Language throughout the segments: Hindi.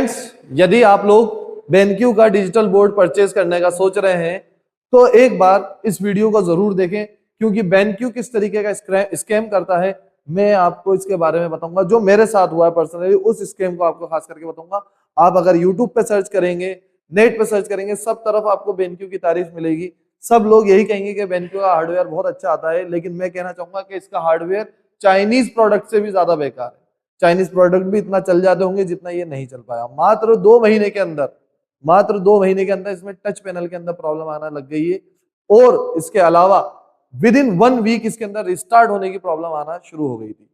फ्रेंड्स, यदि आप लोग BenQ का डिजिटल बोर्ड परचेज करने का सोच रहे हैं तो एक बार इस वीडियो को जरूर देखें, क्योंकि BenQ किस तरीके का स्कैम करता है मैं आपको इसके बारे में बताऊंगा। जो मेरे साथ हुआ है पर्सनली, उस स्कैम को आपको खास करके बताऊंगा। आप अगर यूट्यूब पे सर्च करेंगे, नेट पे सर्च करेंगे, सब तरफ आपको BenQ की तारीफ मिलेगी। सब लोग यही कहेंगे कि BenQ का हार्डवेयर बहुत अच्छा आता है, लेकिन मैं कहना चाहूंगा कि इसका हार्डवेयर चाइनीज प्रोडक्ट से भी ज्यादा बेकार है। चाइनीज प्रोडक्ट भी इतना चल जाते होंगे जितना ये नहीं चल पाया। मात्र 2 महीने के अंदर इसमें टच पैनल के अंदर प्रॉब्लम आना लग गई है, और इसके अलावा विद इन 1 वीक इसके अंदर रिस्टार्ट होने की प्रॉब्लम आना शुरू हो गई थी।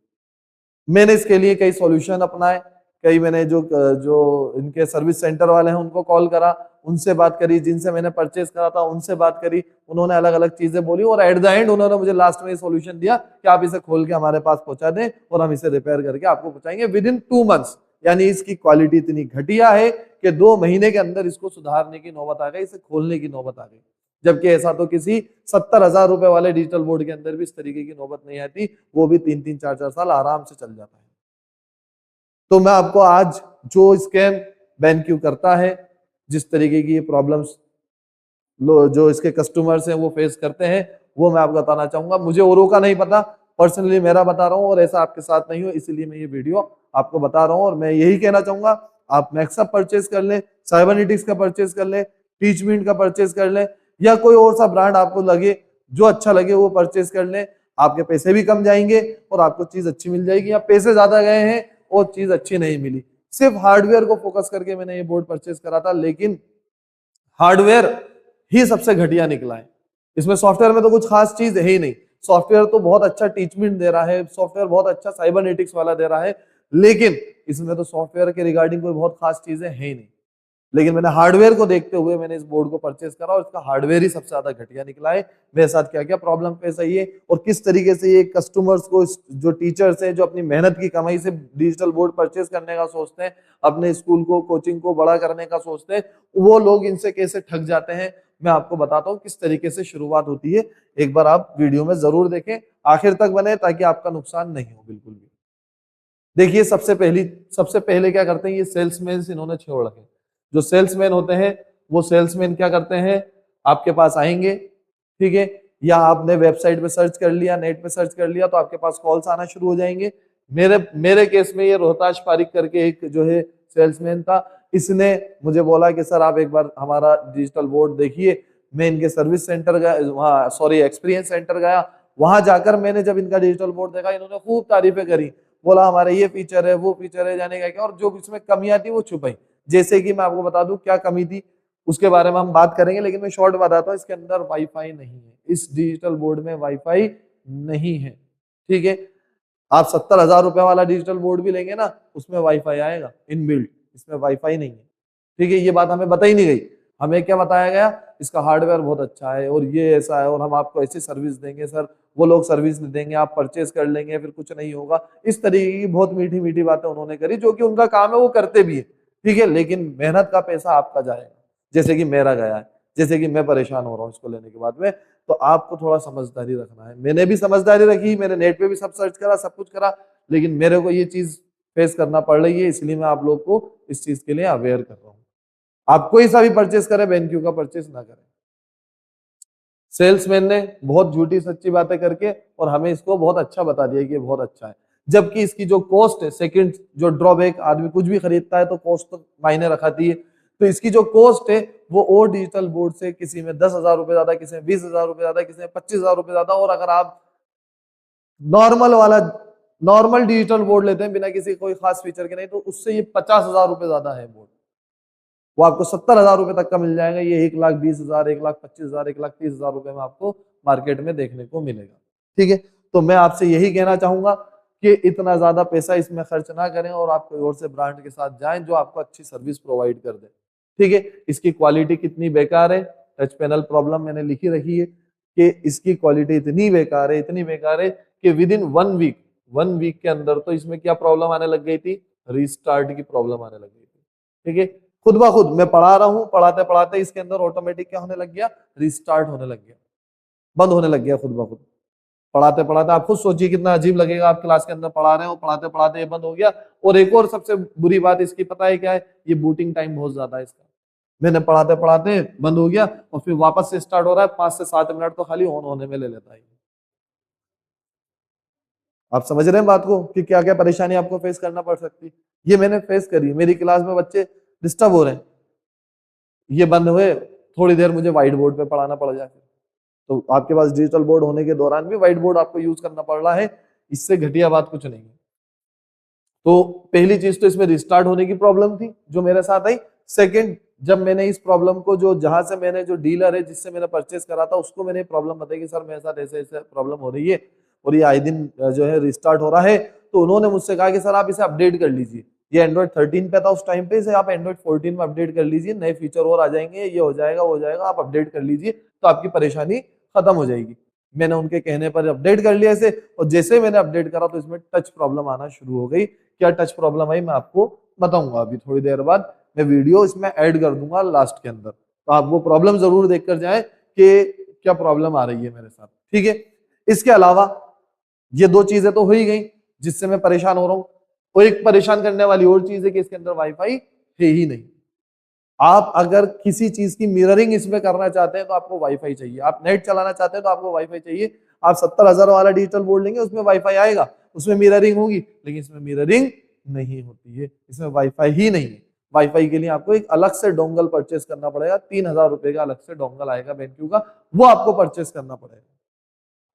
मैंने इसके लिए कई सॉल्यूशन अपनाए, कई मैंने जो जो इनके सर्विस सेंटर वाले हैं उनको कॉल करा, उनसे बात करी, जिनसे मैंने परचेज करा था उनसे बात करी, उन्होंने अलग अलग चीजें बोली, और एट द एंड उन्होंने मुझे लास्ट में ये सॉल्यूशन दिया कि आप इसे खोल के हमारे पास पहुंचा दें और हम इसे रिपेयर करके आपको पहुंचाएंगे विद इन 2 मंथ्स। यानी इसकी क्वालिटी इतनी घटिया है कि 2 महीने के अंदर इसको सुधारने की नौबत आ गई, इसे खोलने की नौबत आ गई। जबकि ऐसा तो किसी 70,000 रुपए वाले डिजिटल बोर्ड के अंदर भी इस तरीके की नौबत नहीं आती, वो भी 3-3, 4-4 साल आराम से चल जाता है। तो मैं आपको आज जो स्कैम BenQ करता है, जिस तरीके की प्रॉब्लम्स जो इसके कस्टमर्स हैं वो फेस करते हैं, वो मैं आपको बताना चाहूंगा। मुझे औरों का नहीं पता, पर्सनली मेरा बता रहा हूँ, और ऐसा आपके साथ नहीं हो इसीलिए मैं ये वीडियो आपको बता रहा हूँ। और मैं यही कहना चाहूंगा, आप मैक्सअप परचेज कर लें, साइबरनेटिक्स का परचेज कर लें, टीचमिंट का परचेज कर लें, या कोई और सा ब्रांड आपको लगे, जो अच्छा लगे वो परचेज कर लें। आपके पैसे भी कम जाएंगे और आपको चीज अच्छी मिल जाएगी। या पैसे ज्यादा गए हैं और चीज अच्छी नहीं मिली, सिर्फ हार्डवेयर को फोकस करके मैंने ये बोर्ड परचेज करा था, लेकिन हार्डवेयर ही सबसे घटिया निकला है। इसमें सॉफ्टवेयर में तो कुछ खास चीज है ही नहीं। सॉफ्टवेयर तो बहुत अच्छा टीचमेंट दे रहा है, सॉफ्टवेयर बहुत अच्छा साइबरनेटिक्स वाला दे रहा है, लेकिन इसमें तो सॉफ्टवेयर के रिगार्डिंग कोई बहुत खास चीजें है ही नहीं। लेकिन मैंने हार्डवेयर को देखते हुए मैंने इस बोर्ड को परचेज करा, और इसका हार्डवेयर ही सबसे ज्यादा घटिया निकला है। मेरे साथ क्या क्या प्रॉब्लम फेस आई है और किस तरीके से ये कस्टमर्स को, जो टीचर्स हैं जो अपनी मेहनत की कमाई से डिजिटल बोर्ड परचेज करने का सोचते हैं, अपने स्कूल को, कोचिंग को बड़ा करने का सोचते हैं, वो लोग इनसे कैसे ठग जाते हैं, मैं आपको बताता हूँ किस तरीके से शुरुआत होती है। एक बार आप वीडियो में जरूर देखें, आखिर तक बने, ताकि आपका नुकसान नहीं हो बिल्कुल भी। देखिए, सबसे पहले क्या करते हैं, ये सेल्समैन इन्होंने छोड़ रखे। जो सेल्समैन होते हैं, वो सेल्समैन क्या करते हैं, आपके पास आएंगे, ठीक है, या आपने वेबसाइट पे सर्च कर लिया, नेट पे सर्च कर लिया, तो आपके पास कॉल्स आना शुरू हो जाएंगे। मेरे केस में ये रोहताश पारिक करके एक जो है सेल्समैन था, इसने मुझे बोला कि सर आप एक बार हमारा डिजिटल बोर्ड देखिए। मैं इनके सर्विस सेंटर गया, वहाँ सॉरी एक्सपीरियंस सेंटर गया। वहां जाकर मैंने जब इनका डिजिटल बोर्ड देखा, इन्होंने खूब तारीफें करी, बोला हमारे ये फीचर है, वो फीचर है, जाने का क्या, और जो इसमें कमियां थी वो छुपाई। जैसे कि मैं आपको बता दूं क्या कमी थी, उसके बारे में हम बात करेंगे, लेकिन मैं शॉर्ट बताता हूँ। इसके अंदर वाईफाई नहीं है, इस डिजिटल बोर्ड में वाईफाई नहीं है, ठीक है। आप 70,000 रुपए वाला डिजिटल बोर्ड भी लेंगे ना, उसमें वाईफाई आएगा इनबिल्ट, इसमें वाईफाई नहीं है, ठीक है। ये बात हमें बताई नहीं गई। हमें क्या बताया गया, इसका हार्डवेयर बहुत अच्छा है और ये ऐसा है और हम आपको ऐसी सर्विस देंगे सर। वो लोग सर्विस नहीं देंगे, आप परचेज कर लेंगे, फिर कुछ नहीं होगा। इस तरीके की बहुत मीठी मीठी बातें उन्होंने करी, जो कि उनका काम है, वो करते भी है, ठीक है। लेकिन मेहनत का पैसा आपका जाएगा, जैसे कि मेरा गया है, जैसे कि मैं परेशान हो रहा हूँ इसको लेने के बाद में। तो आपको थोड़ा समझदारी रखना है। मैंने भी समझदारी रखी, मैंने नेट पे भी सब सर्च करा, सब कुछ करा, लेकिन मेरे को ये चीज फेस करना पड़ रही है, इसलिए मैं आप लोग को इस चीज के लिए अवेयर कर रहा हूँ। आप कोई सा भी परचेस करें, BenQ का परचेस ना करें। सेल्समैन ने बहुत झूठी सच्ची बातें करके और हमें इसको बहुत अच्छा बता दिया कि ये बहुत अच्छा है, जबकि इसकी जो कॉस्ट है, सेकंड जो ड्रॉबैक, आदमी कुछ भी खरीदता है तो कॉस्ट तो मायने रखाती है। तो इसकी जो कॉस्ट है वो और डिजिटल बोर्ड से किसी में 10,000 रुपए ज्यादा, किसी में 20,000 रुपए ज्यादा, किसी में 25,000 रुपए ज्यादा। और अगर आप नॉर्मल वाला नॉर्मल डिजिटल बोर्ड लेते हैं बिना किसी कोई खास फीचर के, नहीं, तो उससे ये 50,000 रुपए ज्यादा है बोर्ड। वो आपको 70,000 रुपए तक का मिल जाएगा। ये 1,20,000, 1,25,000, 1,30,000 रुपए में आपको मार्केट में देखने को मिलेगा, ठीक है। तो मैं आपसे यही कहना चाहूंगा कि इतना ज्यादा पैसा इसमें खर्च ना करें और आप कोई और से ब्रांड के साथ जाएं जो आपको अच्छी सर्विस प्रोवाइड कर दे, ठीक है। इसकी क्वालिटी कितनी बेकार है, टच पैनल प्रॉब्लम मैंने लिखी रखी है कि इसकी क्वालिटी इतनी बेकार है, इतनी बेकार है कि विद इन 1 वीक के अंदर तो इसमें क्या प्रॉब्लम आने लग गई थी, रीस्टार्ट की प्रॉब्लम आने लग गई थी, ठीक है। खुद ब खुद मैं पढ़ा रहा हूँ, पढ़ाते पढ़ाते इसके अंदर ऑटोमेटिक क्या होने लग गया, रिस्टार्ट होने लग गया, बंद होने लग गया खुद ब खुद। पढ़ाते पढ़ाते आप खुद सोचिए कितना अजीब लगेगा, आप क्लास के अंदर पढ़ा रहे हो, पढ़ाते पढ़ाते ये बंद हो गया। और एक और सबसे बुरी बात इसकी पता है क्या है, ये बूटिंग टाइम बहुत ज्यादा है इसका। मैंने पढ़ाते पढ़ाते बंद हो गया और फिर वापस से स्टार्ट हो रहा है, 5 से 7 मिनट तो खाली ऑन होने में ले लेता है। आप समझ रहे हैं बात को कि क्या क्या परेशानी आपको फेस करना पड़ सकती है। ये मैंने फेस करी, मेरी क्लास में बच्चे डिस्टर्ब हो रहे हैं, ये बंद हुए, थोड़ी देर मुझे व्हाइट बोर्ड पे पढ़ाना पड़ जाए। तो आपके पास डिजिटल बोर्ड होने के दौरान भी व्हाइट बोर्ड आपको यूज करना पड़ रहा है, इससे घटिया बात कुछ नहीं है। तो पहली चीज तो इसमें रिस्टार्ट होने की प्रॉब्लम थी जो मेरे साथ आई। सेकंड, जब मैंने इस प्रॉब्लम को जो जहां से मैंने जो डीलर है जिससे मैंने परचेस करा था उसको मैंने प्रॉब्लम बताई कि सर मेरे साथ ऐसे ऐसे प्रॉब्लम हो रही है और ये आए दिन जो है रिस्टार्ट हो रहा है। तो उन्होंने मुझसे कहा कि सर आप इसे अपडेट कर लीजिए, ये एंड्रॉइड 13 पे था उस टाइम पे, इसे आप एंड्रॉइड 14 में अपडेट कर लीजिए, नए फीचर और आ जाएंगे, ये हो जाएगा वो हो जाएगा, आप अपडेट कर लीजिए तो आपकी परेशानी खत्म हो जाएगी। मैंने उनके कहने पर अपडेट कर लिया इसे, और जैसे मैंने अपडेट करा तो इसमें टच प्रॉब्लम आना शुरू हो गई। क्या टच प्रॉब्लम आई मैं आपको बताऊंगा अभी थोड़ी देर बाद, मैं वीडियो इसमें ऐड कर दूंगा लास्ट के अंदर, तो आप वो प्रॉब्लम जरूर देखकर जाएं कि क्या प्रॉब्लम आ रही है मेरे साथ, ठीक है। इसके अलावा ये दो चीजें तो हो ही गई जिससे मैं परेशान हो रहा हूं, और एक परेशान करने वाली और चीज है कि इसके अंदर वाईफाई है ही नहीं। आप अगर किसी चीज की मिररिंग इसमें करना चाहते हैं तो आपको वाईफाई चाहिए, आप नेट चलाना चाहते हैं तो आपको वाईफाई चाहिए। आप 70,000 वाला डिजिटल बोर्ड लेंगे उसमें वाईफाई आएगा, उसमें मिररिंग होगी, लेकिन इसमें मिररिंग नहीं होती है, इसमें वाईफाई ही नहीं है। वाईफाई के लिए आपको एक अलग से डोंगल परचेस करना पड़ेगा, 3,000 रुपए का अलग से डोंगल आएगा BenQ का, वो आपको परचेस करना पड़ेगा।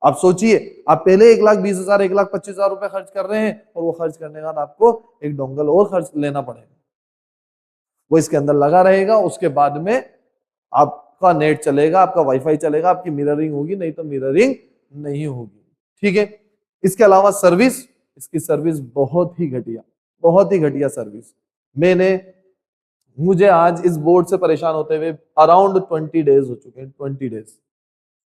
आप सोचिए, आप पहले 1,20,000 1,25,000 रुपए खर्च कर रहे हैं और वो खर्च करने के बाद आपको एक डोंगल और खर्च लेना पड़ेगा, वो इसके अंदर लगा रहेगा, उसके बाद में आपका नेट चलेगा, आपका वाईफाई चलेगा, आपकी मिररिंग होगी, नहीं तो मिररिंग नहीं होगी, ठीक है। इसके अलावा सर्विस, इसकी सर्विस बहुत ही घटिया, बहुत ही घटिया सर्विस। मुझे आज इस बोर्ड से परेशान होते हुए अराउंड 20 डेज हो चुके हैं, 20 डेज।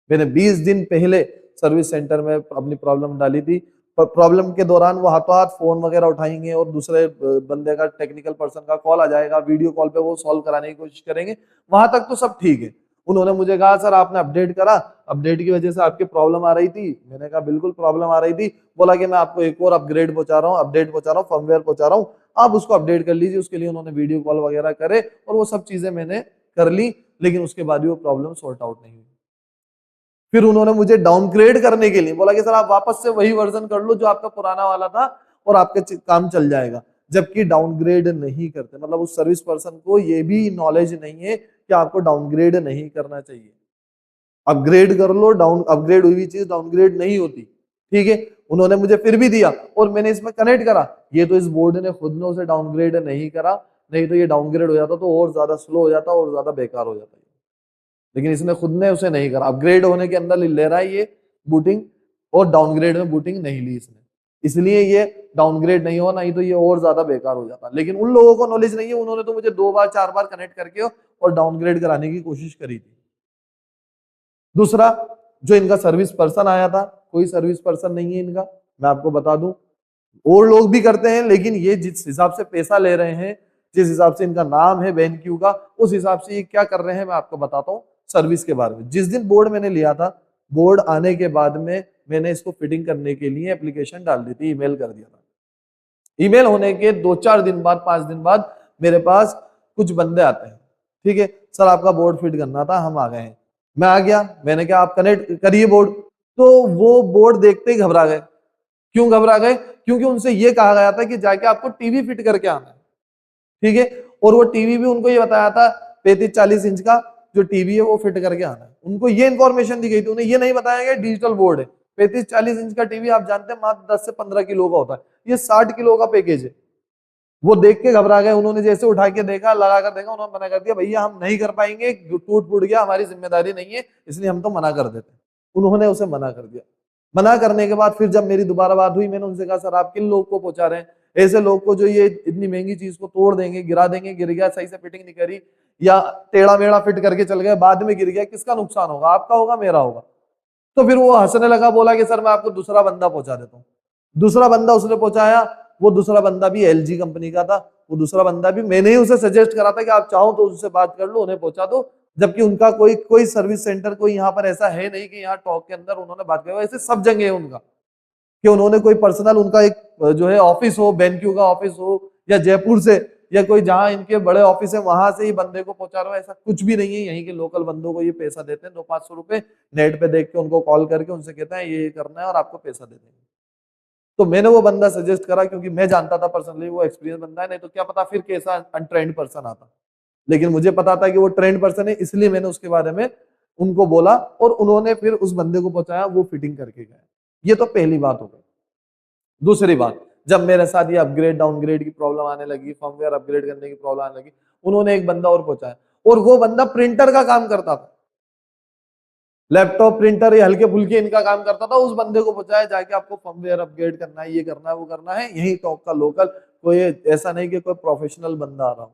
मैंने 20 दिन पहले सर्विस सेंटर में अपनी प्रॉब्लम डाली थी, पर प्रॉब्लम के दौरान वो हाथों हाथ फोन वगैरह उठाएंगे और दूसरे बंदे का, टेक्निकल पर्सन का कॉल आ जाएगा, वीडियो कॉल पे वो सॉल्व कराने की कोशिश करेंगे, वहां तक तो सब ठीक है। उन्होंने मुझे कहा सर आपने अपडेट करा, अपडेट की वजह से आपकी प्रॉब्लम आ रही थी, मैंने कहा बिल्कुल प्रॉब्लम आ रही थी। बोला कि मैं आपको एक और अपग्रेड पहुंचा रहा हूँ, अपडेट पहुंचा रहा हूँ, फर्मवेयर पहुंचा रहा हूँ, आप उसको अपडेट कर लीजिए। उसके लिए उन्होंने वीडियो कॉल वगैरह करे और वो सब चीजें मैंने कर ली, लेकिन उसके बाद भी वो प्रॉब्लम सॉर्ट आउट नहीं हुई। फिर उन्होंने मुझे डाउनग्रेड करने के लिए बोला कि सर आप वापस से वही वर्जन कर लो जो आपका पुराना वाला था और आपका काम चल जाएगा, जबकि डाउनग्रेड नहीं करते। मतलब उस सर्विस पर्सन को ये भी नॉलेज नहीं है कि आपको डाउनग्रेड नहीं करना चाहिए, अपग्रेड कर लो, अपग्रेड हुई चीज डाउनग्रेड नहीं होती, ठीक है। उन्होंने मुझे फिर भी दिया और मैंने इसमें कनेक्ट करा, ये तो इस बोर्ड ने खुद ने उसे डाउनग्रेड नहीं करा, नहीं तो ये डाउनग्रेड हो जाता तो और ज्यादा स्लो हो जाता और ज्यादा बेकार हो जाता, लेकिन इसने खुद ने उसे नहीं करा। अपग्रेड होने के अंदर ले रहा है ये बूटिंग, और डाउनग्रेड में बूटिंग नहीं ली इसने, इसलिए ये डाउनग्रेड नहीं हो, नहीं तो ये और ज्यादा बेकार हो जाता। लेकिन उन लोगों को नॉलेज नहीं है, उन्होंने तो मुझे 2 बार 4 बार कनेक्ट करके और डाउनग्रेड कराने की कोशिश करी थी। दूसरा, जो इनका सर्विस पर्सन आया था, कोई सर्विस पर्सन नहीं है इनका, मैं आपको बता दूं। और लोग भी करते हैं, लेकिन ये जिस हिसाब से पैसा ले रहे हैं, जिस हिसाब से इनका नाम है BenQ का, उस हिसाब से ये क्या कर रहे हैं मैं आपको बताता हूँ सर्विस के बारे में। जिस दिन बोर्ड मैंने लिया था, बोर्ड आने के बाद में मैंने इसको फिटिंग करने के लिए एप्लीकेशन डाल दी थी, ईमेल कर दिया था। ईमेल होने के 2-4 दिन बाद, 5 दिन बाद मेरे पास कुछ बंदे आते हैं, ठीक है, सर आपका बोर्ड फिट करना था, हम आ गए हैं। मैं आ गया, मैंने कहा आप कनेक्ट करिए बोर्ड, तो वो बोर्ड देखते ही घबरा गए। क्यों घबरा गए? क्योंकि उनसे ये कहा गया था कि जाके आपको टीवी फिट करके आना है, ठीक है। और वो टीवी भी उनको ये बताया था 35-40 इंच का जो टीवी है वो फिट करके आना है, उनको ये इन्फॉर्मेशन दी गई थी। उन्हें ये नहीं बताया गया डिजिटल बोर्ड है। 35-40 इंच का टीवी आप जानते हैं मात्र 10 से 15 किलो का होता है, ये 60 किलो का पैकेज है। वो देख के घबरा गए, उन्होंने जैसे उठा के देखा, लगा कर देखा, उन्होंने मना कर दिया, भैया हम नहीं कर पाएंगे, टूट फूट गया, हमारी जिम्मेदारी नहीं है, इसलिए हम तो मना कर देते। उन्होंने उसे मना कर दिया। मना करने के बाद फिर जब मेरी दोबारा बात हुई, मैंने उनसे कहा सर आप किन लोग को पहुंचा रहे हैं, ऐसे लोग को जो ये इतनी महंगी चीज को तोड़ देंगे, गिरा देंगे, गिर गया, सही से फिटिंग नहीं करी या टेढ़ा मेढ़ा फिट करके चल गए, बाद में गिर गया, किसका नुकसान होगा, आपका होगा मेरा होगा। तो फिर वो हंसने लगा, बोला कि सर मैं आपको दूसरा बंदा पहुंचा देता हूँ। दूसरा बंदा उसने पहुंचाया, वो दूसरा बंदा भी LG कंपनी का था, वो दूसरा बंदा भी मैंने ही उसे सजेस्ट करा था कि आप चाहो तो उससे बात कर लो, उन्हें पहुंचा दो, जबकि उनका कोई सर्विस सेंटर कोई यहाँ पर ऐसा है नहीं कि यहाँ टॉक के अंदर उन्होंने बात किया। ऐसे सब जगह है उनका कि उन्होंने कोई पर्सनल उनका एक जो है ऑफिस हो, BenQ का ऑफिस हो, या जयपुर से या कोई जहां इनके बड़े ऑफिस है वहां से ही बंदे को पहुंचा रहा है, ऐसा कुछ भी नहीं है। यहीं के लोकल बंदों को ये पैसा देते हैं 200-500 रुपए, नेट पे देख के उनको कॉल करके उनसे कहते हैं ये करना है और आपको पैसा दे देंगे। तो मैंने वो बंदा सजेस्ट करा क्योंकि मैं जानता था पर्सनली वो एक्सपीरियंस बंदा है, नहीं तो क्या पता फिर कैसा अनट्रेंड पर्सन आता। लेकिन मुझे पता था कि वो ट्रेंड पर्सन है, इसलिए मैंने उसके बारे में उनको बोला और उन्होंने फिर उस बंदे को पहुंचाया, वो फिटिंग करके गए। ये तो पहली बात हो गई। दूसरी बात, जब मेरे साथ ये अपग्रेड डाउनग्रेड की प्रॉब्लम आने लगी, फर्मवेयर अपग्रेड करने की प्रॉब्लम आने लगी, उन्होंने एक बंदा और पहुंचाया और वो बंदा प्रिंटर का काम करता था, लैपटॉप प्रिंटर या हल्के फुल्के इनका काम करता था। उस बंदे को पहुंचाया जाके आपको फर्मवेयर अपग्रेड करना है, ये करना है, वो करना है, यही टॉप का लोकल, कोई ऐसा नहीं कि कोई प्रोफेशनल बंदा आ रहा हो।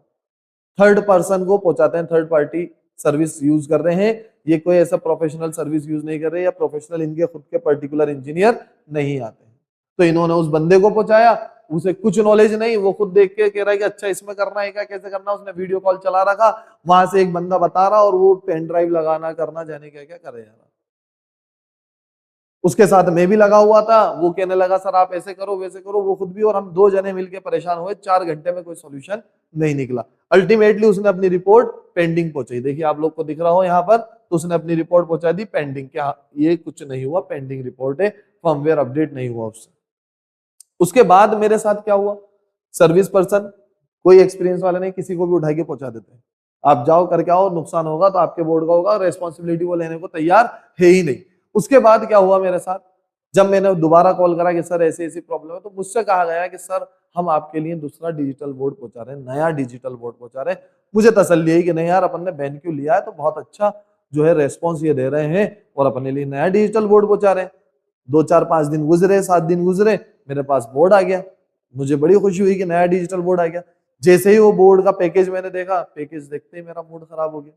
थर्ड पर्सन को पहुंचाते हैं, थर्ड पार्टी सर्विस यूज कर रहे हैं, ये कोई ऐसा प्रोफेशनल सर्विस यूज नहीं कर रहे, या प्रोफेशनल इनके खुद के पर्टिकुलर इंजीनियर नहीं आते हैं। तो इन्होंने उस बंदे को पहुंचाया, उसे कुछ नॉलेज नहीं, वो खुद देख के कह रहा है कि अच्छा इसमें करना है क्या, कैसे करना, उसने वीडियो कॉल चला रखा, वहां से एक बंदा बता रहा और वो पेन ड्राइव लगाना करना जाने क्या क्या करे यार। उसके साथ मैं भी लगा हुआ था, वो कहने लगा सर आप ऐसे करो वैसे करो, वो खुद भी, और हम 2 जने मिलकर परेशान हुए। 4 घंटे में कोई सोल्यूशन नहीं निकला। अल्टीमेटली उसने अपनी रिपोर्ट पेंडिंग पहुंचाई, देखिए आप लोग को दिख रहा हो यहाँ पर, तो उसने अपनी रिपोर्ट पहुंचा दी पेंडिंग, क्या ये कुछ नहीं हुआ, पेंडिंग रिपोर्ट है, फर्मवेयर अपडेट नहीं हुआ उससे। उसके बाद मेरे साथ क्या हुआ, सर्विस पर्सन कोई एक्सपीरियंस वाले नहीं, किसी को भी उठा के पहुंचा देते हैं, आप जाओ करके आओ, नुकसान होगा तो आपके बोर्ड का होगा, रेस्पॉन्सिबिलिटी वो लेने को तैयार है ही नहीं। उसके बाद क्या हुआ मेरे साथ, जब मैंने दोबारा कॉल करा कि सर ऐसी ऐसी प्रॉब्लम है, तो मुझसे कहा गया कि सर हम आपके लिए दूसरा डिजिटल बोर्ड पहुंचा रहे हैं, नया डिजिटल बोर्ड पहुंचा रहे हैं। मुझे तसल्ली है कि नहीं यार, अपन ने BenQ लिया है तो बहुत अच्छा जो है रेस्पॉन्स ये दे रहे हैं और अपने लिए नया डिजिटल बोर्ड पहुंचा रहे हैं। 2-4-5 दिन गुजरे, 7 दिन गुजरे, मेरे पास बोर्ड आ गया। मुझे बड़ी खुशी हुई कि नया डिजिटल बोर्ड आ गया। जैसे ही वो बोर्ड का पैकेज मैंने देखा, पैकेज देखते ही मेरा मूड खराब हो गया,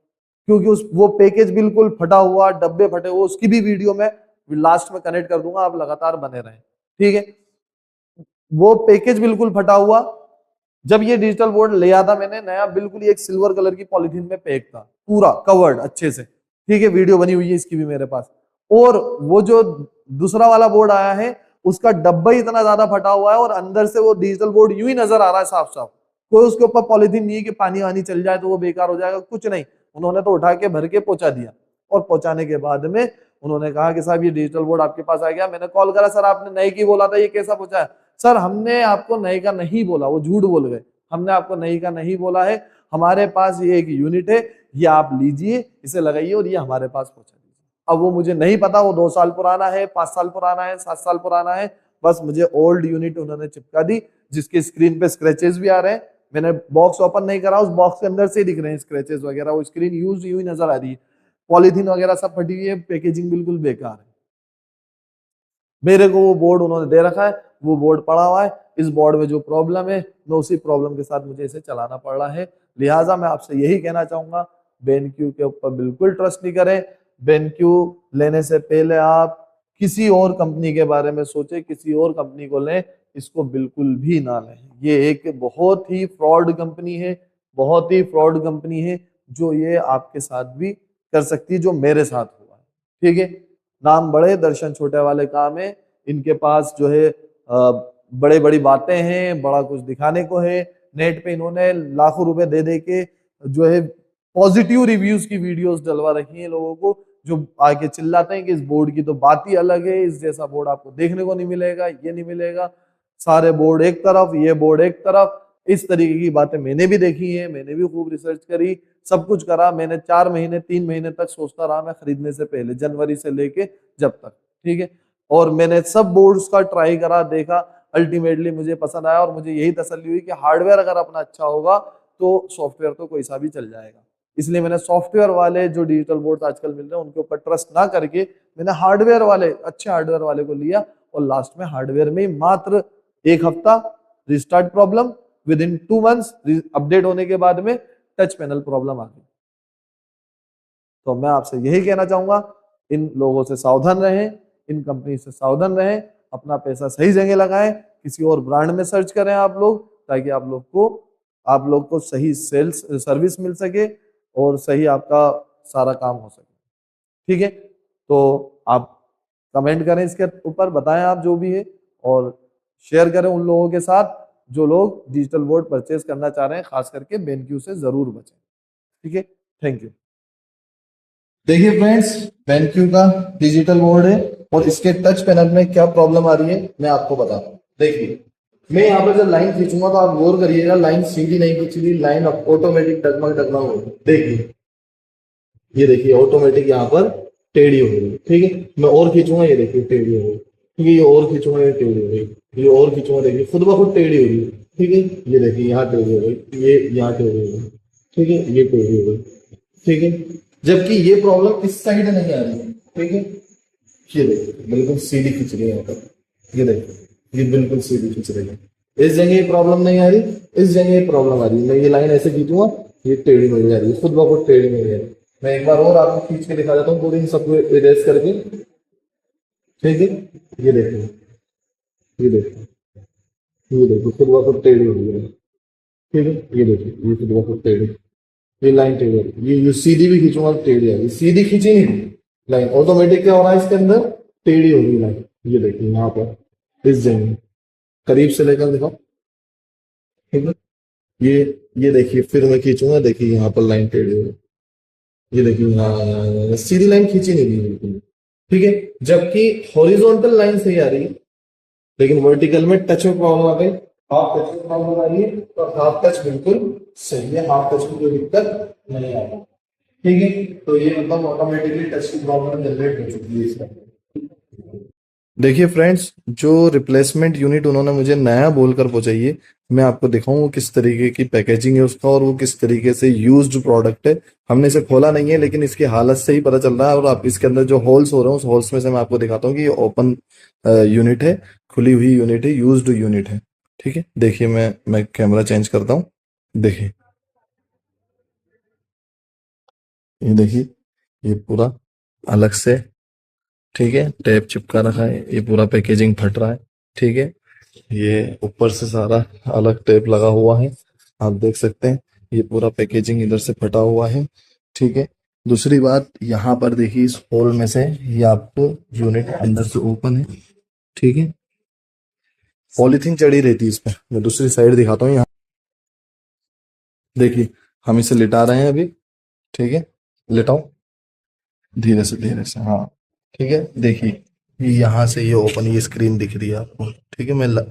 क्योंकि वो पैकेज बिल्कुल फटा हुआ, डब्बे फटे हुए, उसकी भी वीडियो में लास्ट में कनेक्ट कर दूंगा, आप लगातार बने रहें, ठीक है। वो पैकेज बिल्कुल फटा हुआ। जब ये डिजिटल बोर्ड ले आता मैंने नया, बिल्कुल एक सिल्वर कलर की पॉलिथीन में पैक था, पूरा कवर्ड अच्छे से, ठीक है, वीडियो बनी हुई है इसकी भी मेरे पास। और वो जो दूसरा वाला बोर्ड आया है, उसका डब्बा ही इतना ज्यादा फटा हुआ है और अंदर से वो डिजिटल बोर्ड यूं ही नजर आ रहा है साफ साफ। कोई उसके ऊपर पॉलिथीन नहीं है कि पानी वानी चल जाए तो वो बेकार हो जाएगा, कुछ नहीं। उन्होंने तो उठा के भर के पहुंचा दिया, और पहुंचाने के बाद में उन्होंने कहा कि साहब ये डिजिटल बोर्ड आपके पास आ गया। मैंने कॉल करा, सर आपने नए की बोला था, ये कैसा पहुंचा है? सर हमने आपको नए का नहीं बोला, वो झूठ बोल गए, हमने आपको नई का नहीं बोला है, हमारे पास ये एक यूनिट है, ये आप लीजिए, इसे लगाइए और ये हमारे पास पहुंचा दीजिए। अब वो मुझे नहीं पता वो 2 साल पुराना है, 5 साल पुराना है, 7 साल पुराना है, बस मुझे ओल्ड यूनिट उन्होंने चिपका दी, जिसके स्क्रीन पे स्क्रैचेस भी आ रहे हैं। मैंने बॉक्स ओपन नहीं करा, उस बॉक्स के अंदर से दिख रहे हैं स्क्रैचेस वगैरह, वो स्क्रीन यूज ही नजर आ रही है, पॉलीथीन वगैरह सब फटी हुई है, पैकेजिंग बिल्कुल बेकार है। मेरे को वो बोर्ड उन्होंने दे रखा है, वो बोर्ड पड़ा हुआ है, इस बोर्ड में जो प्रॉब्लम है मैं उसी प्रॉब्लम के साथ मुझे इसे चलाना पड़ रहा है। लिहाजा मैं आपसे यही कहना चाहूंगा, BenQ के ऊपर बिल्कुल ट्रस्ट नहीं करें। BenQ लेने से पहले आप किसी और कंपनी के बारे में सोचें, किसी और कंपनी को लें, इसको बिल्कुल भी ना लें। ये एक बहुत ही फ्रॉड कंपनी है, बहुत ही फ्रॉड कंपनी है, जो ये आपके साथ भी कर सकती है, जो मेरे साथ हुआ है, ठीक है। नाम बड़े दर्शन छोटे वाले काम है, इनके पास जो है बड़े बड़ी बातें हैं, बड़ा कुछ दिखाने को है। नेट पे इन्होंने लाखों रुपए दे दे के जो है पॉजिटिव रिव्यूज की वीडियोस डलवा रखी हैं लोगों को, जो आके चिल्लाते हैं कि इस बोर्ड की तो बात ही अलग है, इस जैसा बोर्ड आपको देखने को नहीं मिलेगा, ये नहीं मिलेगा, सारे बोर्ड एक तरफ, ये बोर्ड एक तरफ। इस तरीके की बातें मैंने भी देखी है, मैंने भी खूब रिसर्च करी, सब कुछ करा। मैंने 4 महीने 3 महीने तक सोचता रहा मैं खरीदने से पहले, जनवरी से लेके जब तक, ठीक है। और मैंने सब बोर्ड्स का ट्राई करा, देखा, अल्टीमेटली मुझे पसंद आया और मुझे यही तसल्ली हुई कि हार्डवेयर अगर अपना अच्छा होगा तो सॉफ्टवेयर तो कोई सा भी चल जाएगा। इसलिए मैंने सॉफ्टवेयर वाले जो डिजिटल बोर्ड आजकल मिल रहे हैं उनके ऊपर ट्रस्ट ना करके मैंने हार्डवेयर वाले, अच्छे हार्डवेयर वाले को लिया, और लास्ट में हार्डवेयर में मात्र 1 हफ्ता restart problem, with in 2 months update होने के बाद में टच पैनल प्रॉब्लम आ गई। तो मैं आपसे यही कहना चाहूंगा, इन लोगों से सावधान रहें, इन कंपनी से सावधान रहें, अपना पैसा सही जगह लगाएं, किसी और ब्रांड में सर्च करें आप लोग, ताकि आप लोग को सही सेल्स सर्विस मिल सके और सही आपका सारा काम हो सके। ठीक है, तो आप कमेंट करें इसके ऊपर, बताएं आप जो भी है, और शेयर करें उन लोगों के साथ जो लोग डिजिटल बोर्ड परचेज करना चाह रहे हैं, खास करके बेनक्यू से जरूर बचें। ठीक है, थैंक यू। देखिए फ्रेंड्स, बेनक्यू का डिजिटल बोर्ड है और इसके टच पैनल में क्या प्रॉब्लम आ रही है मैं आपको बताता हूँ। देखिए, मैं यहाँ पर जब लाइन खींचूंगा तो आप गौर करिएगा, लाइन सीधी नहीं खींच रही, लाइन ऑटोमेटिक डगमग डगमग हो रही। देखिए, ये देखिए ऑटोमेटिक यहाँ पर टेढ़ी हो गई। ठीक है, मैं और खींचूंगा, ये देखिए टेढ़ी हो गई। ठीक है, ये और खींचूंगा, ये टेढ़ी हो गई। ये और खींचूंगा, देखिए खुद ब खुद टेढ़ी हो गई। ठीक है, ये देखिए यहाँ टेढ़ी हो गई, ये यहाँ टेढ़ी हो गई। ठीक है, ये टेढ़ी हो गई। ठीक है, जबकि ये प्रॉब्लम इस साइड नहीं आ रही है। ठीक है, ये देखिए बिल्कुल सीधी खींच रही है यहाँ पर। ये देखिए, ये बिल्कुल सीधी खींच रही है। इस जगह ये प्रॉब्लम नहीं आ रही, इस जगह ये प्रॉब्लम आ रही है। मैं ये लाइन ऐसे खींचूंगा, ये टेढ़ी हो जा रही है, खुद ब खुद टेढ़ी हो जा रही है। मैं एक बार और आपको खींच के दिखा देता हूँ पूरी इन सबको इरेज करके। ठीक है, ये देखिए, ये देखिए, ये देखिए खुद ब खुद टेढ़ी हो गई है। ठीक है, ये देखिए, ये खुद ब खुद टेढ़ी, ये लाइन टेढ़ी हो रही है। ये सीधी भी खींचूंगा तो टेढ़ी आ गई, सीधी खींची नहीं लाइन, ऑटोमेटिक क्या हो रहा है इसके अंदर, टेढ़ी हो गई लाइन। ये देखिए यहाँ पर इस जगह करीब से लेकर दिखाओ। ठीक है, ये देखिए, फिर मैं खींचूंगा, देखिए यहाँ पर लाइन टेढ़ी हो गई। ये देखिए यहाँ सीधी लाइन खींची नहीं गई बिल्कुल। ठीक है, जबकि हॉरिजॉन्टल लाइन सही आ रही है, लेकिन वर्टिकल में टच में प्रॉब्लम आ गई, हाफ टच में प्रॉब्लम आ रही है, और हाफ टच बिल्कुल सही है, हाफ टच में कोई दिक्कत नहीं आ रही। ठीक है, तो ये मतलब ऑटोमेटिकली टच की प्रॉब्लम जनरेट हो चुकी है इसमें। देखिए फ्रेंड्स, जो रिप्लेसमेंट यूनिट उन्होंने मुझे नया बोलकर पहुंचाई है, मैं आपको दिखाऊं वो किस तरीके की पैकेजिंग है उसका, और वो किस तरीके से यूज्ड प्रोडक्ट है। हमने इसे खोला नहीं है, लेकिन इसकी हालत से ही पता चल रहा है। और आप इसके अंदर जो होल्स हो रहे हैं, उस होल्स में से मैं आपको दिखाता हूँ कि ये ओपन यूनिट है, खुली हुई यूनिट है, यूज्ड यूनिट है। ठीक है, देखिए मैं कैमरा चेंज करता हूँ। देखिए, ये देखिए, ये पूरा अलग से, ठीक है, टेप चिपका रखा है, ये पूरा पैकेजिंग फट रहा है। ठीक है, ये ऊपर से सारा अलग टेप लगा हुआ है, आप देख सकते हैं, ये पूरा पैकेजिंग इधर से फटा हुआ है। ठीक है, दूसरी बात, यहाँ पर देखिए इस होल में से ये आपको यूनिट अंदर से ओपन है। ठीक है, पॉलीथीन चढ़ी रहती है इस पर, मैं दूसरी साइड दिखाता हूँ। यहाँ देखिए, हम इसे लिटा रहे हैं अभी। ठीक है, लिटाओ धीरे से, धीरे से, हाँ। ठीक है, देखिए यहाँ से ये ओपन, ये स्क्रीन दिख रही है आपको। ठीक है,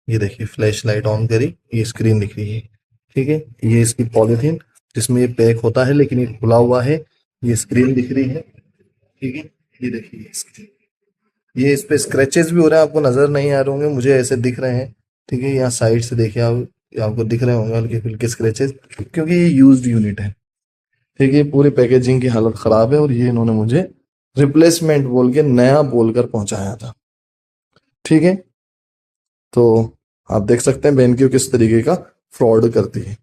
ये देखिए फ्लैश लाइट ऑन करी, ये स्क्रीन दिख रही है। ठीक है, ये इसकी पॉलीथीन जिसमें ये पैक होता है, लेकिन ये खुला हुआ है, ये स्क्रीन दिख रही है। ठीक है, ये देखिए ये स्क्रीन, ये इस पे स्क्रैचेस भी हो रहे हैं, आपको नजर नहीं आ रहे होंगे, मुझे ऐसे दिख रहे हैं। ठीक है, यहाँ साइड से देखिए आप, ये आपको दिख रहे होंगे हल्के फुल्के स्क्रैचेस, क्योंकि ये यूज्ड यूनिट है। ठीक है, पूरी पैकेजिंग की हालत खराब है, और ये इन्होंने मुझे रिप्लेसमेंट बोल के नया बोलकर पहुंचाया था। ठीक है, तो आप देख सकते हैं बेनक्यू किस तरीके का फ्रॉड करती है।